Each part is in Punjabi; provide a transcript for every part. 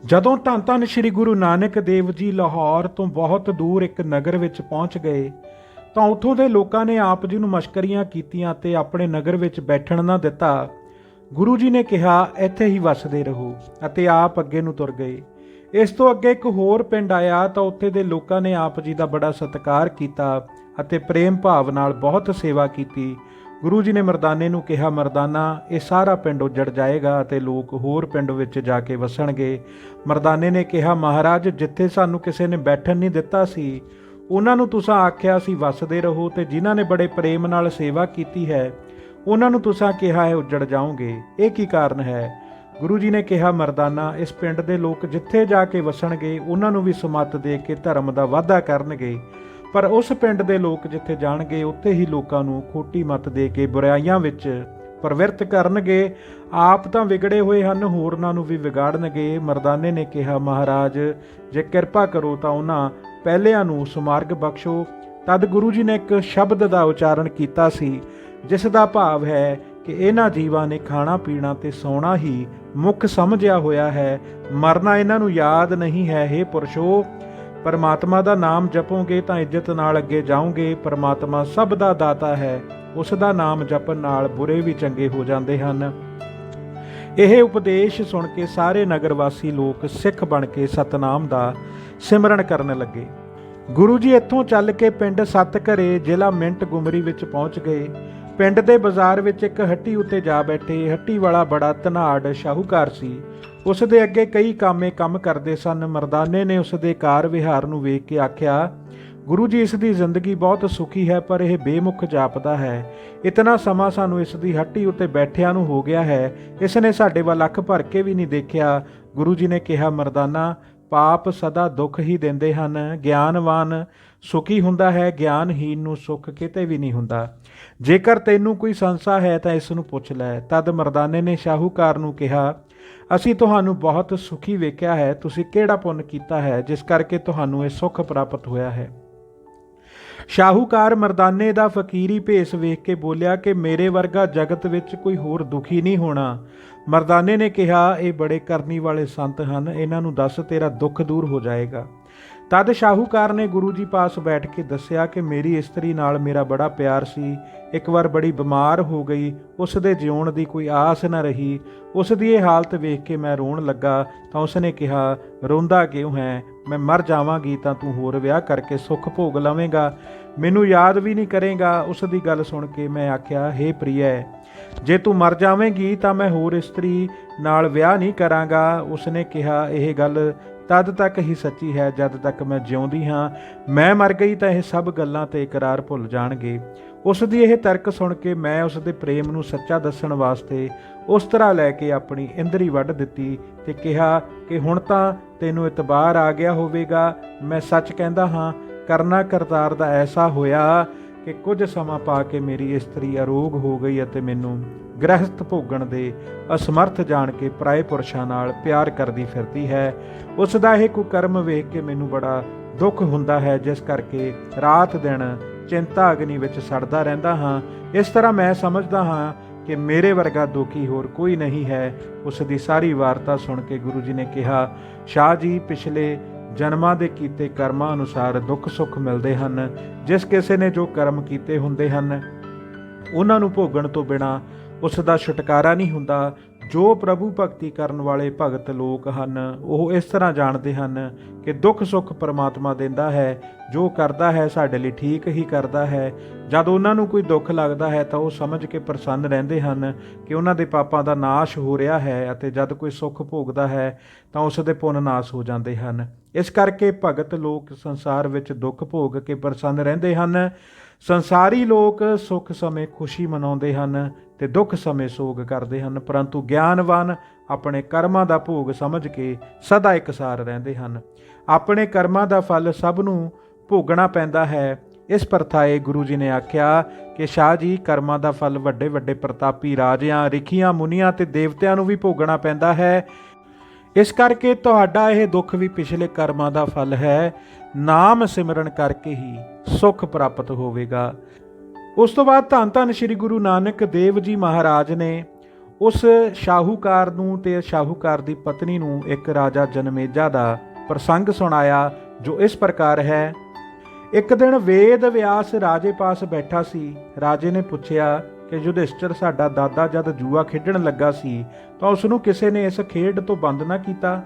ਜਦੋਂ ਧੰਨ ਧੰਨ ਸ੍ਰੀ ਗੁਰੂ ਨਾਨਕ ਦੇਵ ਜੀ ਲਾਹੌਰ ਤੋਂ ਬਹੁਤ ਦੂਰ ਇੱਕ ਨਗਰ ਵਿੱਚ ਪਹੁੰਚ ਗਏ ਤਾਂ ਉੱਥੋਂ ਦੇ ਲੋਕਾਂ ਨੇ ਆਪ ਜੀ ਨੂੰ ਮਸ਼ਕਰੀਆਂ ਕੀਤੀਆਂ ਤੇ ਆਪਣੇ ਨਗਰ ਵਿੱਚ ਬੈਠਣ ਨਾ ਦਿੱਤਾ। ਗੁਰੂ ਜੀ ਨੇ ਕਿਹਾ, ਇੱਥੇ ਹੀ ਵਸਦੇ ਰਹੋ, ਅਤੇ ਆਪ ਅੱਗੇ ਨੂੰ ਤੁਰ ਗਏ। ਇਸ ਤੋਂ ਅੱਗੇ ਇੱਕ ਹੋਰ ਪਿੰਡ ਆਇਆ ਤਾਂ ਉੱਥੇ ਦੇ ਲੋਕਾਂ ਨੇ ਆਪ ਜੀ ਦਾ ਬੜਾ ਸਤਿਕਾਰ ਕੀਤਾ ਅਤੇ ਪ੍ਰੇਮ ਭਾਵ ਨਾਲ ਬਹੁਤ ਸੇਵਾ ਕੀਤੀ। ਗੁਰੂ ਜੀ ਨੇ ਮਰਦਾਨੇ ਨੂੰ ਕਿਹਾ, ਮਰਦਾਨਾ, ਇਹ ਸਾਰਾ ਪਿੰਡ ਉੱਜੜ ਜਾਏਗਾ ਅਤੇ ਲੋਕ ਹੋਰ ਪਿੰਡ ਵਿੱਚ ਜਾ ਕੇ ਵਸਣਗੇ। ਮਰਦਾਨੇ ਨੇ ਕਿਹਾ, ਮਹਾਰਾਜ, ਜਿੱਥੇ ਸਾਨੂੰ ਕਿਸੇ ਨੇ ਬੈਠਣ ਨਹੀਂ ਦਿੱਤਾ ਸੀ ਉਹਨਾਂ ਨੂੰ ਤੁਸੀਂ ਆਖਿਆ ਸੀ ਵਸਦੇ ਰਹੋ, ਤੇ ਜਿਨ੍ਹਾਂ ਨੇ ਬੜੇ ਪ੍ਰੇਮ ਨਾਲ ਸੇਵਾ ਕੀਤੀ ਹੈ ਉਹਨਾਂ ਨੂੰ ਤੁਸੀਂ ਕਿਹਾ ਹੈ ਉੱਜੜ ਜਾਓਗੇ। ਇਹ ਕੀ ਕਾਰਨ ਹੈ? ਗੁਰੂ ਜੀ ਨੇ ਕਿਹਾ, ਮਰਦਾਨਾ, ਇਸ ਪਿੰਡ ਦੇ ਲੋਕ ਜਿੱਥੇ ਜਾ ਕੇ ਵਸਣਗੇ ਉਹਨਾਂ ਨੂੰ ਵੀ ਸਮੱਤ ਦੇ ਕੇ ਧਰਮ ਦਾ ਵਾਧਾ ਕਰਨਗੇ, ਪਰ ਉਸ ਪਿੰਡ ਦੇ ਲੋਕ ਜਿੱਥੇ ਜਾਣਗੇ ਉੱਥੇ ਹੀ ਲੋਕਾਂ ਨੂੰ ਖੋਟੀ ਮੱਤ ਦੇ ਕੇ ਬੁਰਾਈਆਂ ਵਿੱਚ ਪ੍ਰਵਿਰਤ ਕਰਨਗੇ। ਆਪ ਤਾਂ ਵਿਗੜੇ ਹੋਏ ਹਨ, ਹੋਰਨਾਂ ਨੂੰ ਵੀ ਵਿਗਾੜਨਗੇ। ਮਰਦਾਨੇ ਨੇ ਕਿਹਾ, ਮਹਾਰਾਜ, ਜੇ ਕਿਰਪਾ ਕਰੋ ਤਾਂ ਉਹਨਾਂ ਪਹਿਲਿਆਂ ਨੂੰ ਸੁਮਾਰਗ ਬਖਸ਼ੋ। ਤਦ ਗੁਰੂ ਜੀ ਨੇ ਇੱਕ ਸ਼ਬਦ ਦਾ ਉਚਾਰਨ ਕੀਤਾ ਸੀ, ਜਿਸ ਦਾ ਭਾਵ ਹੈ ਕਿ ਇਹਨਾਂ ਜੀਵਾਂ ਨੇ ਖਾਣਾ ਪੀਣਾ ਤੇ ਸੌਣਾ ਹੀ ਮੁੱਖ ਸਮਝਿਆ ਹੋਇਆ ਹੈ, ਮਰਨਾ ਇਹਨਾਂ ਨੂੰ ਯਾਦ ਨਹੀਂ ਹੈ। ਹੇ ਪੁਰਸ਼ੋ, ਪਰਮਾਤਮਾ ਦਾ ਨਾਮ ਜਪੋਗੇ ਤਾਂ ਇੱਜ਼ਤ ਨਾਲ ਅੱਗੇ ਜਾਓਗੇ। ਪਰਮਾਤਮਾ ਸਭ ਦਾ ਦਾਤਾ ਹੈ, ਉਸ ਦਾ ਨਾਮ ਜਪਣ ਨਾਲ ਬੁਰੇ ਵੀ ਚੰਗੇ ਹੋ ਜਾਂਦੇ ਹਨ। ਇਹ ਉਪਦੇਸ਼ ਸੁਣ ਕੇ ਸਾਰੇ ਨਗਰ ਵਾਸੀ ਲੋਕ ਸਿੱਖ ਬਣ ਕੇ ਸਤਨਾਮ ਦਾ ਸਿਮਰਨ ਕਰਨ ਲੱਗੇ। ਗੁਰੂ ਜੀ ਇੱਥੋਂ ਚੱਲ ਕੇ ਪਿੰਡ ਸੱਤ ਘਰੇ, ਜ਼ਿਲ੍ਹਾ ਮਿੰਟ ਗੁਮਰੀ ਵਿੱਚ ਪਹੁੰਚ ਗਏ। ਪਿੰਡ ਦੇ ਬਾਜ਼ਾਰ ਵਿੱਚ ਇੱਕ ਹੱਟੀ ਉੱਤੇ ਜਾ ਬੈਠੇ। ਹੱਟੀ ਵਾਲਾ ਬੜਾ ਧਨਾੜ ਸ਼ਾਹੂਕਾਰ ਸੀ। ਉਸ ਦੇ ਅੱਗੇ ਕਈ ਕਾਮੇ ਕੰਮ ਕਰਦੇ ਸਨ। ਮਰਦਾਨੇ ਨੇ ਉਸ ਦੇ ਕਾਰ ਵਿਹਾਰ ਨੂੰ ਵੇਖ ਕੇ ਆਖਿਆ, ਗੁਰੂ ਜੀ, ਇਸ ਦੀ ਜ਼ਿੰਦਗੀ ਬਹੁਤ ਸੁਖੀ ਹੈ, ਪਰ ਇਹ ਬੇਮੁਖ ਜਾਪਦਾ ਹੈ। ਇਤਨਾ ਸਮਾਂ ਸਾਨੂੰ ਇਸ ਦੀ ਹੱਟੀ ਉੱਤੇ ਬੈਠਿਆਂ ਨੂੰ ਹੋ ਗਿਆ ਹੈ, ਇਸ ਨੇ ਸਾਡੇ ਵੱਲ ਅੱਖ ਭਰ ਕੇ ਵੀ ਨਹੀਂ ਦੇਖਿਆ। ਗੁਰੂ ਜੀ ਨੇ ਕਿਹਾ, ਮਰਦਾਨਾ, ਪਾਪ ਸਦਾ ਦੁੱਖ ਹੀ ਦਿੰਦੇ ਹਨ। ਗਿਆਨਵਾਨ ਸੁਖੀ ਹੁੰਦਾ ਹੈ, ਗਿਆਨਹੀਨ ਨੂੰ ਸੁੱਖ ਕਿਤੇ ਵੀ ਨਹੀਂ ਹੁੰਦਾ। ਜੇਕਰ ਤੈਨੂੰ ਕੋਈ ਸੰਸਾ ਹੈ ਤਾਂ ਇਸ ਨੂੰ ਪੁੱਛ ਲੈ। ਤਦ ਮਰਦਾਨੇ ਨੇ ਸ਼ਾਹੂਕਾਰ ਨੂੰ ਕਿਹਾ, ਅਸੀਂ ਤੁਹਾਨੂੰ ਬਹੁਤ ਸੁਖੀ ਵੇਖਿਆ ਹੈ। ਤੁਸੀਂ ਕਿਹੜਾ ਪੁੰਨ ਕੀਤਾ ਹੈ ਜਿਸ ਕਰਕੇ ਤੁਹਾਨੂੰ ਇਹ ਸੁੱਖ ਪ੍ਰਾਪਤ ਹੋਇਆ ਹੈ? ਸ਼ਾਹੂਕਾਰ ਮਰਦਾਨੇ ਦਾ ਫਕੀਰੀ ਭੇਸ ਵੇਖ ਕੇ ਬੋਲਿਆ ਕਿ ਮੇਰੇ ਵਰਗਾ ਜਗਤ ਵਿੱਚ ਕੋਈ ਹੋਰ ਦੁਖੀ ਨਹੀਂ ਹੋਣਾ। ਮਰਦਾਨੇ ਨੇ ਕਿਹਾ, ਇਹ ਬੜੇ ਕਰਨੀ ਵਾਲੇ ਸੰਤ ਹਨ, ਇਹਨਾਂ ਨੂੰ ਦੱਸ, ਤੇਰਾ ਦੁੱਖ ਦੂਰ ਹੋ ਜਾਏਗਾ। ਤਦ ਸ਼ਾਹੂਕਾਰ ਨੇ ਗੁਰੂ ਜੀ ਪਾਸ ਬੈਠ ਕੇ ਦੱਸਿਆ ਕਿ ਮੇਰੀ ਇਸਤਰੀ ਨਾਲ ਮੇਰਾ ਬੜਾ ਪਿਆਰ ਸੀ। ਇੱਕ ਵਾਰ ਬੜੀ ਬਿਮਾਰ ਹੋ ਗਈ, ਉਸ ਦੇ ਜਿਉਣ ਦੀ ਕੋਈ ਆਸ ਨਾ ਰਹੀ। ਉਸ ਦੀ ਇਹ ਹਾਲਤ ਵੇਖ ਕੇ ਮੈਂ ਰੋਣ ਲੱਗਾ ਤਾਂ ਉਸ ਨੇ ਕਿਹਾ, ਰੋਂਦਾ ਕਿਉਂ ਹੈ? ਮੈਂ ਮਰ ਜਾਵਾਂਗੀ ਤਾਂ ਤੂੰ ਹੋਰ ਵਿਆਹ ਕਰਕੇ ਸੁੱਖ ਭੋਗ ਲਵੇਂਗਾ, ਮੈਨੂੰ ਯਾਦ ਵੀ ਨਹੀਂ ਕਰੇਂਗਾ। ਉਸ ਦੀ ਗੱਲ ਸੁਣ ਕੇ ਮੈਂ ਆਖਿਆ, ਹੇ ਪ੍ਰਿਆ, ਜੇ ਤੂੰ ਮਰ ਜਾਵੇਂਗੀ ਤਾਂ ਮੈਂ ਹੋਰ ਇਸਤਰੀ ਨਾਲ ਵਿਆਹ ਨਹੀਂ ਕਰਾਂਗਾ। ਉਸਨੇ ਕਿਹਾ, ਇਹ ਗੱਲ ਤਦ ਤੱਕ ਹੀ ਸੱਚੀ ਹੈ ਜਦ ਤੱਕ ਮੈਂ ਜਿਉਂਦੀ ਹਾਂ। ਮੈਂ ਮਰ ਗਈ ਤਾਂ ਇਹ ਸਭ ਗੱਲਾਂ ਤੇ ਇਕਰਾਰ ਭੁੱਲ ਜਾਣਗੇ। ਉਸ ਦੀ ਇਹ ਤਰਕ ਸੁਣ ਕੇ ਮੈਂ ਉਸ ਦੇ ਪ੍ਰੇਮ ਨੂੰ ਸੱਚਾ ਦੱਸਣ ਵਾਸਤੇ ਉਸ ਤਰ੍ਹਾਂ ਲੈ ਕੇ ਆਪਣੀ ਇੰਦਰੀ ਵੱਢ ਦਿੱਤੀ ਤੇ ਕਿਹਾ ਕਿ ਹੁਣ ਤਾਂ ਤੈਨੂੰ ਇਤਬਾਰ ਆ ਗਿਆ ਹੋਵੇਗਾ। ਮੈਂ ਸੱਚ ਕਹਿੰਦਾ ਹਾਂ, ਕਰਨਾ ਕਰਤਾਰ ਦਾ ਐਸਾ ਹੋਇਆ ਕਿ ਕੁਝ ਸਮਾਂ ਪਾ ਕੇ ਮੇਰੀ ਇਸਤਰੀ ਅਰੋਗ ਹੋ ਗਈ ਅਤੇ ਮੈਨੂੰ ਗ੍ਰਹਿਸਥ ਭੋਗਣ ਦੇ ਅਸਮਰਥ ਜਾਣ ਕੇ ਪਰਾਏ ਪੁਰਸ਼ਾਂ ਨਾਲ ਪਿਆਰ ਕਰਦੀ ਫਿਰਦੀ ਹੈ। ਉਸ ਦਾ ਇਹ ਕੁਕਰਮ ਵੇਖ ਕੇ ਮੈਨੂੰ ਬੜਾ ਦੁੱਖ ਹੁੰਦਾ ਹੈ, ਜਿਸ ਕਰਕੇ ਰਾਤ ਦਿਨ ਚਿੰਤਾ ਅਗਨੀ ਵਿੱਚ ਸੜਦਾ ਰਹਿੰਦਾ ਹਾਂ। ਇਸ ਤਰ੍ਹਾਂ ਮੈਂ ਸਮਝਦਾ ਹਾਂ ਕਿ ਮੇਰੇ ਵਰਗਾ ਦੁਖੀ ਹੋਰ ਕੋਈ ਨਹੀਂ ਹੈ। ਉਸ ਦੀ ਸਾਰੀ ਵਾਰਤਾ ਸੁਣ ਕੇ ਗੁਰੂ ਜੀ ਨੇ ਕਿਹਾ, ਸ਼ਾਹ ਜੀ, ਪਿਛਲੇ ਜਨਮਾਂ ਦੇ ਕੀਤੇ ਕਰਮਾਂ ਅਨੁਸਾਰ ਦੁੱਖ ਸੁੱਖ ਮਿਲਦੇ ਹਨ। ਜਿਸ ਕਿਸੇ ਨੇ ਜੋ ਕਰਮ ਕੀਤੇ ਹੁੰਦੇ ਹਨ ਉਹਨਾਂ ਨੂੰ ਭੋਗਣ ਤੋਂ ਬਿਨਾਂ ਉਸ ਦਾ ਛੁਟਕਾਰਾ ਨਹੀਂ ਹੁੰਦਾ। ਜੋ ਪ੍ਰਭੂ ਭਗਤੀ ਕਰਨ ਵਾਲੇ ਭਗਤ ਲੋਕ ਹਨ ਉਹ ਇਸ ਤਰ੍ਹਾਂ ਜਾਣਦੇ ਹਨ ਕਿ ਦੁੱਖ ਸੁੱਖ ਪਰਮਾਤਮਾ ਦਿੰਦਾ ਹੈ, ਜੋ ਕਰਦਾ ਹੈ ਸਾਡੇ ਲਈ ਠੀਕ ਹੀ ਕਰਦਾ ਹੈ। ਜਦ ਉਹਨਾਂ ਨੂੰ ਕੋਈ ਦੁੱਖ ਲੱਗਦਾ ਹੈ ਤਾਂ ਉਹ ਸਮਝ ਕੇ ਪ੍ਰਸੰਨ ਰਹਿੰਦੇ ਹਨ ਕਿ ਉਹਨਾਂ ਦੇ ਪਾਪਾਂ ਦਾ ਨਾਸ਼ ਹੋ ਰਿਹਾ ਹੈ, ਅਤੇ ਜਦ ਕੋਈ ਸੁੱਖ ਭੋਗਦਾ ਹੈ ਤਾਂ ਉਸ ਦੇ ਪੁੰਨ ਨਾਸ਼ ਹੋ ਜਾਂਦੇ ਹਨ। ਇਸ ਕਰਕੇ ਭਗਤ ਲੋਕ ਸੰਸਾਰ ਵਿੱਚ ਦੁੱਖ ਭੋਗ ਕੇ ਪ੍ਰਸੰਨ ਰਹਿੰਦੇ ਹਨ। ਸੰਸਾਰੀ ਲੋਕ ਸੁੱਖ ਸਮੇਂ ਖੁਸ਼ੀ ਮਨਾਉਂਦੇ ਹਨ ਤੇ ਦੁੱਖ ਸਮੇਂ ਸੋਗ ਕਰਦੇ ਹਨ, ਪਰੰਤੂ ਗਿਆਨਵਾਨ ਆਪਣੇ ਕਰਮਾਂ ਦਾ ਭੋਗ ਸਮਝ ਕੇ ਸਦਾ ਇਕਸਾਰ ਰਹਿੰਦੇ ਹਨ। ਆਪਣੇ ਕਰਮਾਂ ਦਾ ਫਲ ਸਭ ਨੂੰ ਭੋਗਣਾ ਪੈਂਦਾ ਹੈ। ਇਸ ਪ੍ਰਥਾਏ ਗੁਰੂ ਜੀ ਨੇ ਆਖਿਆ ਕਿ ਸ਼ਾਹ ਜੀ, ਕਰਮਾਂ ਦਾ ਫਲ ਵੱਡੇ ਵੱਡੇ ਪ੍ਰਤਾਪੀ ਰਾਜਿਆਂ, ਰਿਖੀਆਂ, ਮੁਨੀਆਂ ਤੇ ਦੇਵਤਿਆਂ ਨੂੰ ਵੀ ਭੋਗਣਾ ਪੈਂਦਾ ਹੈ। ਇਸ ਕਰਕੇ ਤੁਹਾਡਾ ਇਹ ਦੁੱਖ ਵੀ ਪਿਛਲੇ ਕਰਮਾਂ ਦਾ ਫਲ ਹੈ। ਨਾਮ ਸਿਮਰਨ ਕਰਕੇ ਹੀ ਸੁੱਖ ਪ੍ਰਾਪਤ ਹੋਵੇਗਾ। ਉਸ ਤੋਂ ਬਾਅਦ ਧੰਨ ਧੰਨ ਸ੍ਰੀ ਗੁਰੂ ਨਾਨਕ ਦੇਵ ਜੀ ਮਹਾਰਾਜ ਨੇ ਉਸ ਸ਼ਾਹੂਕਾਰ ਨੂੰ ਤੇ ਸ਼ਾਹੂਕਾਰ ਦੀ ਪਤਨੀ ਨੂੰ ਇੱਕ ਰਾਜਾ ਜਨਮੇਜਾ ਦਾ ਪ੍ਰਸੰਗ ਸੁਣਾਇਆ, ਜੋ ਇਸ ਪ੍ਰਕਾਰ ਹੈ। ਇੱਕ ਦਿਨ ਵੇਦ ਵਿਆਸ ਰਾਜੇ ਪਾਸ ਬੈਠਾ ਸੀ। ਰਾਜੇ ਨੇ ਪੁੱਛਿਆ ਕਿ ਯੁਧਿਸ਼ਟਰ ਸਾਡਾ ਦਾਦਾ ਜਦ ਜੂਆ ਖੇਡਣ ਲੱਗਾ ਸੀ ਤਾਂ ਉਸ ਨੂੰ ਕਿਸੇ ਨੇ ਇਸ ਖੇਡ ਤੋਂ ਬੰਦ ਨਾ ਕੀਤਾ।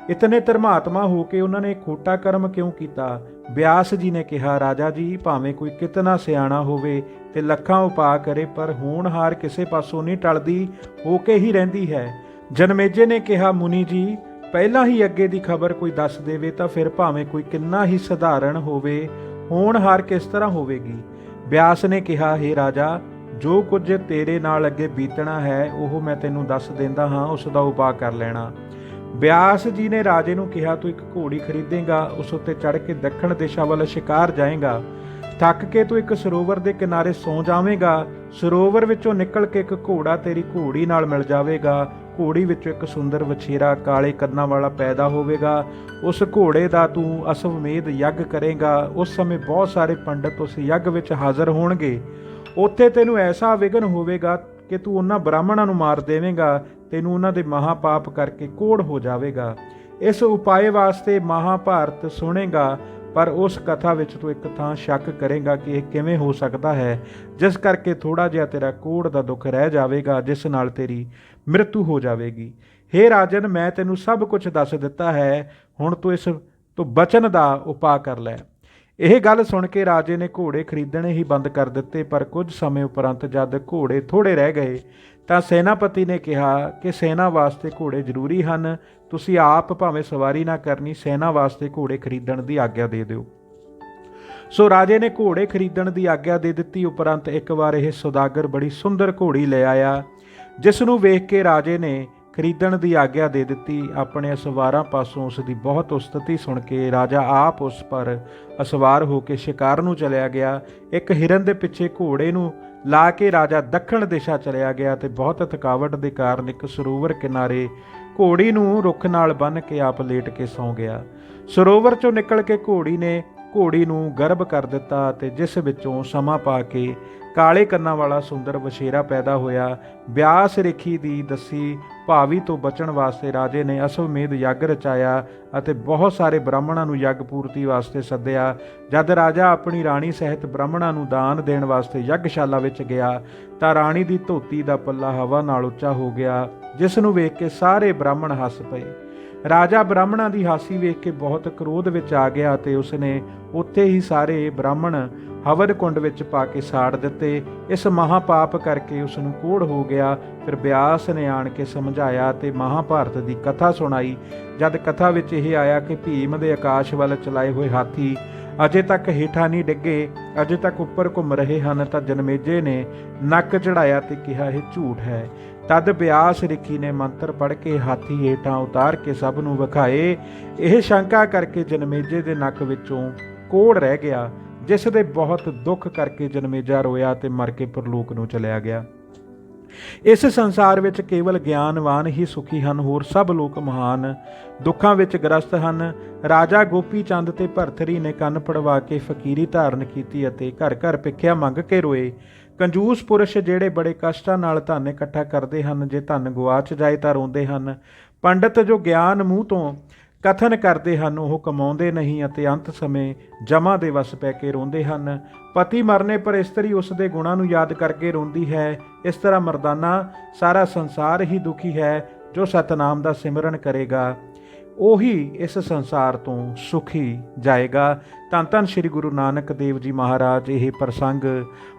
ਇਤਨੇ ਧਰਮਾਤਮਾ ਹੋ ਕੇ ਉਹਨਾਂ ਨੇ ਖੋਟਾ ਕਰਮ ਕਿਉਂ ਕੀਤਾ? ਵਿਆਸ ਜੀ ਨੇ ਕਿਹਾ, ਰਾਜਾ ਜੀ, ਭਾਵੇਂ ਕੋਈ ਕਿਤਨਾ ਸਿਆਣਾ ਹੋਵੇ ਤੇ ਲੱਖਾਂ ਉਪਾਅ ਕਰੇ, ਪਰ ਹੋਣਹਾਰ ਕਿਸੇ ਪਾਸੋਂ ਨਹੀਂ ਟਲਦੀ, ਹੋ ਕੇ ਹੀ ਰਹਿੰਦੀ ਹੈ। ਜਨਮੇਜੇ ਨੇ ਕਿਹਾ, ਮੁਨੀ ਜੀ, ਪਹਿਲਾਂ ਹੀ ਅੱਗੇ ਦੀ ਖਬਰ ਕੋਈ ਦੱਸ ਦੇਵੇ ਤਾਂ ਫਿਰ ਭਾਵੇਂ ਕੋਈ ਕਿੰਨਾ ਹੀ ਸਧਾਰਨ ਹੋਵੇ, ਹੋਣਹਾਰ ਕਿਸ ਤਰ੍ਹਾਂ ਹੋਵੇਗੀ? ਵਿਆਸ ਨੇ ਕਿਹਾ, ਹੇ ਰਾਜਾ, ਜੋ ਕੁਝ ਤੇਰੇ ਨਾਲ ਅੱਗੇ ਬੀਤਣਾ ਹੈ ਉਹ ਮੈਂ ਤੈਨੂੰ ਦੱਸ ਦਿੰਦਾ ਹਾਂ, ਉਸ ਦਾ ਉਪਾਅ ਕਰ ਲੈਣਾ। ਵਿਆਸ ਜੀ ਨੇ ਰਾਜੇ ਨੂੰ ਕਿਹਾ, ਤੂੰ ਇੱਕ ਘੋੜੀ ਖਰੀਦੇਂਗਾ, ਉਸ ਉੱਤੇ ਚੜ੍ਹ ਕੇ ਦੱਖਣ ਦਿਸ਼ਾ ਵੱਲ ਸ਼ਿਕਾਰ ਜਾਏਂਗਾ। ਥੱਕ ਕੇ ਤੂੰ ਇੱਕ ਸਰੋਵਰ ਦੇ ਕਿਨਾਰੇ ਸੌਂ ਜਾਵੇਂਗਾ। ਸਰੋਵਰ ਵਿੱਚੋਂ ਨਿਕਲ ਕੇ ਇੱਕ ਘੋੜਾ ਤੇਰੀ ਘੋੜੀ ਨਾਲ ਮਿਲ ਜਾਵੇਗਾ। ਘੋੜੀ ਵਿੱਚੋਂ ਇੱਕ ਸੁੰਦਰ ਵਛੇਰਾ ਕਾਲੇ ਕੰਨਾਂ ਵਾਲਾ ਪੈਦਾ ਹੋਵੇਗਾ। ਉਸ ਘੋੜੇ ਦਾ ਤੂੰ ਅਸਵਮੇਧ ਯੱਗ ਕਰੇਂਗਾ। ਉਸ ਸਮੇਂ ਬਹੁਤ ਸਾਰੇ ਪੰਡਤ ਉਸ ਯੱਗ ਵਿੱਚ ਹਾਜ਼ਰ ਹੋਣਗੇ। ਉੱਥੇ ਤੈਨੂੰ ਐਸਾ ਵਿਘਨ ਹੋਵੇਗਾ ਕਿ ਤੂੰ ਉਹਨਾਂ ਬ੍ਰਾਹਮਣਾਂ ਨੂੰ ਮਾਰ ਦੇਵੇਂਗਾ। ਤੈਨੂੰ ਉਹਨਾਂ ਦੇ ਮਹਾਪਾਪ ਕਰਕੇ ਕੋੜ ਹੋ ਜਾਵੇਗਾ। ਇਸ ਉਪਾਏ ਵਾਸਤੇ ਮਹਾਭਾਰਤ ਸੁਣੇਗਾ, ਪਰ ਉਸ ਕਥਾ ਵਿੱਚ ਤੂੰ ਇੱਕ ਥਾਂ ਸ਼ੱਕ ਕਰੇਗਾ ਕਿ ਇਹ ਕਿਵੇਂ ਹੋ ਸਕਦਾ ਹੈ, ਜਿਸ ਕਰਕੇ ਥੋੜਾ ਜਿਹਾ ਤੇਰਾ ਕੋੜ ਦਾ ਦੁੱਖ ਰਹਿ ਜਾਵੇਗਾ, ਜਿਸ ਨਾਲ ਤੇਰੀ ਮ੍ਰਿਤੂ ਹੋ ਜਾਵੇਗੀ। ਹੇ ਰਾਜਨ, ਮੈਂ ਤੈਨੂੰ ਸਭ ਕੁਝ ਦੱਸ ਦਿੱਤਾ ਹੈ, ਹੁਣ ਤੂੰ ਇਸ ਤੋਂ ਬਚਨ ਦਾ ਉਪਾਅ ਕਰ ਲੈ। ਇਹ ਗੱਲ ਸੁਣ ਕੇ ਰਾਜੇ ਨੇ ਘੋੜੇ ਖਰੀਦਣੇ ਹੀ ਬੰਦ ਕਰ ਦਿੱਤੇ, ਪਰ ਕੁਝ ਸਮੇਂ ਉਪਰੰਤ ਜਦ ਘੋੜੇ ਥੋੜੇ ਰਹਿ ਗਏ ਤਾਂ ਸੈਨਾਪਤੀ ਨੇ ਕਿਹਾ ਕਿ ਸੈਨਾ ਵਾਸਤੇ ਘੋੜੇ ਜ਼ਰੂਰੀ ਹਨ, ਤੁਸੀਂ ਆਪ ਭਾਵੇਂ ਸਵਾਰੀ ਨਾ ਕਰਨੀ, ਸੈਨਾ ਵਾਸਤੇ ਘੋੜੇ ਖਰੀਦਣ ਦੀ ਆਗਿਆ ਦੇ ਦਿਓ। ਸੋ ਰਾਜੇ ਨੇ ਘੋੜੇ ਖਰੀਦਣ ਦੀ ਆਗਿਆ ਦੇ ਦਿੱਤੀ। ਉਪਰੰਤ ਇੱਕ ਵਾਰ ਇਹ ਸੌਦਾਗਰ ਬੜੀ ਸੁੰਦਰ ਘੋੜੀ ਲੈ ਆਇਆ, ਜਿਸ ਨੂੰ ਵੇਖ ਕੇ ਰਾਜੇ ਨੇ ਖਰੀਦਣ ਦੀ ਆਗਿਆ ਦੇ ਦਿੱਤੀ। ਆਪਣੇ ਅਸਵਾਰਾਂ ਪਾਸੋਂ ਉਸ ਦੀ ਬਹੁਤ ਉਸਤਤੀ ਸੁਣ ਕੇ ਰਾਜਾ ਆਪ ਉਸ ਪਰ ਅਸਵਾਰ ਹੋ ਕੇ ਸ਼ਿਕਾਰ ਨੂੰ ਚਲਿਆ ਗਿਆ। ਇੱਕ ਹਿਰਨ ਦੇ ਪਿੱਛੇ ਘੋੜੇ ਨੂੰ ਲਾ ਕੇ ਰਾਜਾ ਦੱਖਣ ਦਿਸ਼ਾ ਚਲਿਆ ਗਿਆ ਤੇ ਬਹੁਤ ਥਕਾਵਟ ਦੇ ਕਾਰਨ ਇੱਕ ਸਰੋਵਰ ਕਿਨਾਰੇ ਘੋੜੀ ਨੂੰ ਰੁੱਖ ਨਾਲ ਬੰਨ੍ਹ ਕੇ ਆਪ ਲੇਟ ਕੇ ਸੌਂ ਗਿਆ। ਸਰੋਵਰ ਚੋਂ ਨਿਕਲ ਕੇ ਘੋੜੀ ਨੇ ਘੋੜੀ ਨੂੰ ਗਰਭ ਕਰ ਦਿੱਤਾ ਤੇ ਜਿਸ ਵਿੱਚੋਂ ਸਮਾਂ ਪਾ ਕੇ ਕਾਲੇ ਕੰਨਾਂ ਵਾਲਾ ਸੁੰਦਰ ਵਛੇਰਾ ਪੈਦਾ ਹੋਇਆ। ਵਿਆਸ ਰੇਖੀ ਦੀ ਦੱਸੀ ਭਾਵੀ ਤੋਂ ਬਚਣ ਵਾਸਤੇ ਰਾਜੇ ਨੇ ਅਸਵਮੇਧ ਯੱਗ ਰਚਾਇਆ ਅਤੇ ਬਹੁਤ ਸਾਰੇ ਬ੍ਰਾਹਮਣਾਂ ਨੂੰ ਯੱਗ ਪੂਰਤੀ ਵਾਸਤੇ ਸੱਦਿਆ। ਜਦ ਰਾਜਾ ਆਪਣੀ ਰਾਣੀ ਸਹਿਤ ਬ੍ਰਾਹਮਣਾਂ ਨੂੰ ਦਾਨ ਦੇਣ ਵਾਸਤੇ ਯੱਗਸ਼ਾਲਾ ਵਿੱਚ ਗਿਆ ਤਾਂ ਰਾਣੀ ਦੀ ਧੋਤੀ ਦਾ ਪੱਲਾ ਹਵਾ ਨਾਲ ਉੱਚਾ ਹੋ ਗਿਆ, ਜਿਸ ਨੂੰ ਵੇਖ ਕੇ ਸਾਰੇ ਬ੍ਰਾਹਮਣ ਹੱਸ ਪਏ। ਰਾਜਾ ਬ੍ਰਾਹਮਣਾਂ ਦੀ ਹਾਸੀ ਵੇਖ ਕੇ ਬਹੁਤ ਕ੍ਰੋਧ ਵਿੱਚ ਆ ਗਿਆ ਅਤੇ ਉਸਨੇ ਉੱਥੇ ਹੀ ਸਾਰੇ ਬ੍ਰਾਹਮਣ ਹਵਨ ਕੁੰਡ ਵਿੱਚ ਪਾ ਕੇ ਸਾੜ ਦਿੱਤੇ। ਇਸ ਮਹਾਪਾਪ ਕਰਕੇ ਉਸ ਨੂੰ ਕੋੜ ਹੋ ਗਿਆ। ਫਿਰ ਵਿਆਸ ਨੇ ਆਣ ਕੇ ਸਮਝਾਇਆ ਤੇ ਮਹਾਭਾਰਤ ਦੀ ਕਥਾ ਸੁਣਾਈ। ਜਦ ਕਥਾ ਵਿੱਚ ਇਹ ਆਇਆ ਕਿ ਭੀਮ ਦੇ ਆਕਾਸ਼ ਵੱਲ ਚਲਾਏ ਹੋਏ ਹਾਥੀ ਅਜੇ ਤੱਕ ਹੇਠਾਂ ਨਹੀਂ ਡਿੱਗੇ, ਅਜੇ ਤੱਕ ਉੱਪਰ ਘੁੰਮ ਰਹੇ ਹਨ, ਤਾਂ ਜਨਮੇਜੇ ਨੇ ਨੱਕ ਚੜਾਇਆ ਤੇ ਕਿਹਾ ਇਹ ਝੂਠ ਹੈ। ਤਦ ਵਿਆਸ ਰਿਖੀ ਨੇ ਮੰਤਰ ਪੜ੍ਹ ਕੇ ਹਾਥੀ ਹੇਠਾਂ ਉਤਾਰ ਕੇ ਸਭ ਨੂੰ ਵਿਖਾਏ। ਇਹ ਸ਼ੰਕਾ ਕਰਕੇ ਜਨਮੇਜੇ ਦੇ ਨੱਕ ਵਿੱਚੋਂ ਕੋੜ ਰਹਿ ਗਿਆ, ਜਿਸ ਦੇ ਬਹੁਤ ਦੁੱਖ ਕਰਕੇ ਜਨਮੇਜਾ ਰੋਇਆ ਤੇ ਮਰ ਕੇ ਪਰਲੋਕ ਨੂੰ ਚਲਿਆ ਗਿਆ। ਇਸ ਸੰਸਾਰ ਵਿੱਚ ਕੇਵਲ ਗਿਆਨਵਾਨ ਹੀ ਸੁਖੀ ਹਨ, ਹੋਰ ਸਭ ਲੋਕ ਮਹਾਨ ਦੁੱਖਾਂ ਵਿੱਚ ਗ੍ਰਸਤ ਹਨ। ਰਾਜਾ ਗੋਪੀ ਚੰਦ ਤੇ ਭਰਥਰੀ ਨੇ ਕੰਨ ਪੜਵਾ ਕੇ ਫਕੀਰੀ ਧਾਰਨ ਕੀਤੀ ਅਤੇ ਘਰ ਘਰ ਭਿੱਖਿਆ ਮੰਗ ਕੇ ਰੋਏ। ਕੰਜੂਸ ਪੁਰਸ਼ ਜਿਹੜੇ ਬੜੇ ਕਸ਼ਟਾਂ ਨਾਲ ਧਨ ਇਕੱਠਾ ਕਰਦੇ ਹਨ, ਜੇ ਧਨ ਗੁਆਚ ਜਾਏ ਤਾਂ ਰੋਂਦੇ ਹਨ। ਪੰਡਤ ਜੋ ਗਿਆਨ ਮੂੰਹ ਤੋਂ ਕਥਨ ਕਰਦੇ ਹਨ, ਉਹ ਕਮਾਉਂਦੇ ਨਹੀਂ ਅਤੇ ਅੰਤ ਸਮੇਂ ਜਮਾ ਦੇ ਵਸ ਪੈ ਕੇ ਰੋਂਦੇ ਹਨ। ਪਤੀ ਮਰਨੇ ਪਰ ਇਸਤਰੀ ਉਸ ਦੇ ਗੁਣਾਂ ਨੂੰ ਯਾਦ ਕਰਕੇ ਰੋਂਦੀ ਹੈ। ਇਸ ਤਰ੍ਹਾਂ ਮਰਦਾਨਾ ਸਾਰਾ ਸੰਸਾਰ ਹੀ ਦੁਖੀ ਹੈ। ਜੋ ਸਤਨਾਮ ਦਾ ਸਿਮਰਨ ਕਰੇਗਾ ਉਹੀ ਇਸ ਸੰਸਾਰ ਤੋਂ ਸੁਖੀ ਜਾਏਗਾ। ਧੰਨ ਧੰਨ ਸ੍ਰੀ ਗੁਰੂ ਨਾਨਕ ਦੇਵ ਜੀ ਮਹਾਰਾਜ ਇਹ ਪ੍ਰਸੰਗ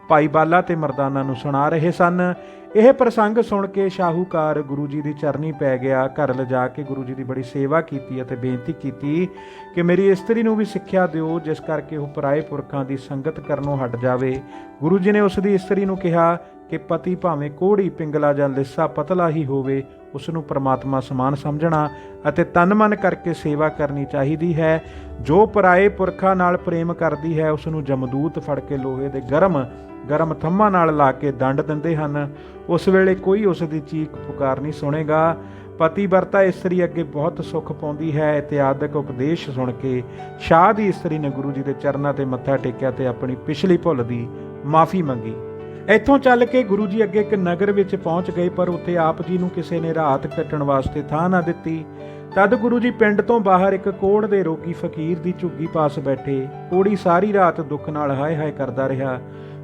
ਭਾਈ ਬਾਲਾ ਤੇ ਮਰਦਾਨਾ ਨੂੰ ਸੁਣਾ ਰਹੇ ਸਨ। ਇਹ ਪ੍ਰਸੰਗ ਸੁਣ ਕੇ ਸ਼ਾਹੂਕਾਰ ਗੁਰੂ ਜੀ ਦੀ ਚਰਨੀ ਪੈ ਗਿਆ। ਘਰ ਲਿਜਾ ਕੇ ਗੁਰੂ ਜੀ ਦੀ ਬੜੀ ਸੇਵਾ ਕੀਤੀ ਅਤੇ ਬੇਨਤੀ ਕੀਤੀ ਕਿ ਮੇਰੀ ਇਸਤਰੀ ਨੂੰ ਵੀ ਸਿੱਖਿਆ ਦਿਓ, ਜਿਸ ਕਰਕੇ ਉਹ ਪਰਾਏ ਪੁਰਖਾਂ ਦੀ ਸੰਗਤ ਕਰਨੋਂ ਹਟ ਜਾਵੇ। ਗੁਰੂ ਜੀ ਨੇ ਉਸ ਦੀ ਇਸਤਰੀ ਨੂੰ ਕਿਹਾ ਕਿ ਪਤੀ ਭਾਵੇਂ ਕੋਹੜੀ, ਪਿੰਗਲਾ ਜਾਂ ਲਿੱਸਾ ਪਤਲਾ ਹੀ ਹੋਵੇ, ਉਸ ਨੂੰ ਪ੍ਰਮਾਤਮਾ ਸਮਾਨ ਸਮਝਣਾ ਅਤੇ ਤਨ ਮਨ ਕਰਕੇ ਸੇਵਾ ਕਰਨੀ ਚਾਹੀਦੀ ਹੈ। ਜੋ ਪਰਾਏ ਪੁਰਖਾਂ ਨਾਲ ਪ੍ਰੇਮ ਕਰਦੀ ਹੈ, ਉਸ ਨੂੰ ਜਮਦੂਤ ਫੜ ਕੇ ਲੋਹੇ ਦੇ ਗਰਮ ਥੰਮਾਂ ਨਾਲ ਲਾ ਕੇ ਦੰਡ ਦਿੰਦੇ ਹਨ। ਉਸ ਵੇਲੇ ਕੋਈ ਉਸ ਦੀ ਚੀਕ ਪੁਕਾਰ ਨਹੀਂ ਸੁਣੇਗਾ। ਪਤੀ ਵਰਤਾ ਇਸਤਰੀ ਅੱਗੇ ਬਹੁਤ ਸੁੱਖ ਪਾਉਂਦੀ ਹੈ। ਇਤਿਆਦਿਕ ਉਪਦੇਸ਼ ਸੁਣ ਕੇ ਸ਼ਾਹ ਦੀ ਇਸਤਰੀ ਨੇ ਗੁਰੂ ਜੀ ਦੇ ਚਰਨਾਂ ਤੇ ਮੱਥਾ ਟੇਕਿਆ ਤੇ ਆਪਣੀ ਪਿਛਲੀ ਭੁੱਲ ਦੀ ਮਾਫੀ ਮੰਗੀ। ਇੱਥੋਂ ਚੱਲ ਕੇ ਗੁਰੂ ਜੀ ਅੱਗੇ ਇੱਕ ਨਗਰ ਵਿੱਚ ਪਹੁੰਚ ਗਏ, ਪਰ ਉੱਥੇ ਆਪ ਜੀ ਨੂੰ ਕਿਸੇ ਨੇ ਰਾਤ ਕੱਟਣ ਵਾਸਤੇ ਥਾਂ ਨਾ ਦਿੱਤੀ। ਤਦ ਗੁਰੂ ਜੀ ਪਿੰਡ ਤੋਂ ਬਾਹਰ ਇੱਕ ਕੋਹੜ ਦੇ ਰੋਗੀ ਫਕੀਰ ਦੀ ਝੁੱਗੀ ਪਾਸ ਬੈਠੇ। ਕੋਹੜੀ ਸਾਰੀ ਰਾਤ ਦੁੱਖ ਨਾਲ ਹਾਏ ਹਾਏ ਕਰਦਾ ਰਿਹਾ।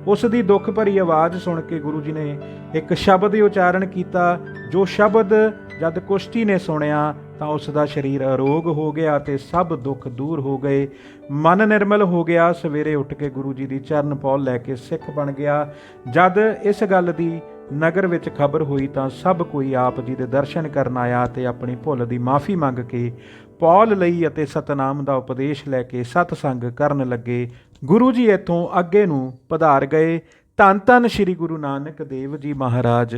ਉਸ ਦੀ ਦੁੱਖ ਭਰੀ ਆਵਾਜ਼ ਸੁਣ ਕੇ ਗੁਰੂ ਜੀ ਨੇ ਇੱਕ ਸ਼ਬਦ ਉਚਾਰਨ ਕੀਤਾ, ਜੋ ਸ਼ਬਦ ਜਦ ਕੁਸ਼ਤੀ ਨੇ ਸੁਣਿਆ ਤਾਂ ਉਸ ਦਾ ਸਰੀਰ ਅਰੋਗ ਹੋ ਗਿਆ ਤੇ ਸਭ ਦੁੱਖ ਦੂਰ ਹੋ ਗਏ, ਮਨ ਨਿਰਮਲ ਹੋ ਗਿਆ। ਸਵੇਰੇ ਉੱਠ ਕੇ ਗੁਰੂ ਜੀ ਦੀ ਚਰਨ ਪੌਲ ਲੈ ਕੇ ਸਿੱਖ ਬਣ ਗਿਆ। ਜਦ ਇਸ ਗੱਲ ਦੀ ਨਗਰ ਵਿੱਚ ਖਬਰ ਹੋਈ ਤਾਂ ਸਭ ਕੋਈ ਆਪ ਜੀ ਦੇ ਦਰਸ਼ਨ ਕਰਨ ਆਇਆ ਤੇ ਆਪਣੀ ਭੁੱਲ ਦੀ ਮਾਫੀ ਮੰਗ ਕੇ ਪੌਲ ਲਈ ਅਤੇ ਸਤਨਾਮ ਦਾ ਉਪਦੇਸ਼ ਲੈ ਕੇ ਸਤਸੰਗ ਕਰਨ ਲੱਗੇ। ਗੁਰੂ ਜੀ ਇੱਥੋਂ ਅੱਗੇ ਨੂੰ ਪਧਾਰ ਗਏ। ਧੰਨ ਧੰਨ ਸ੍ਰੀ ਗੁਰੂ ਨਾਨਕ ਦੇਵ ਜੀ ਮਹਾਰਾਜ।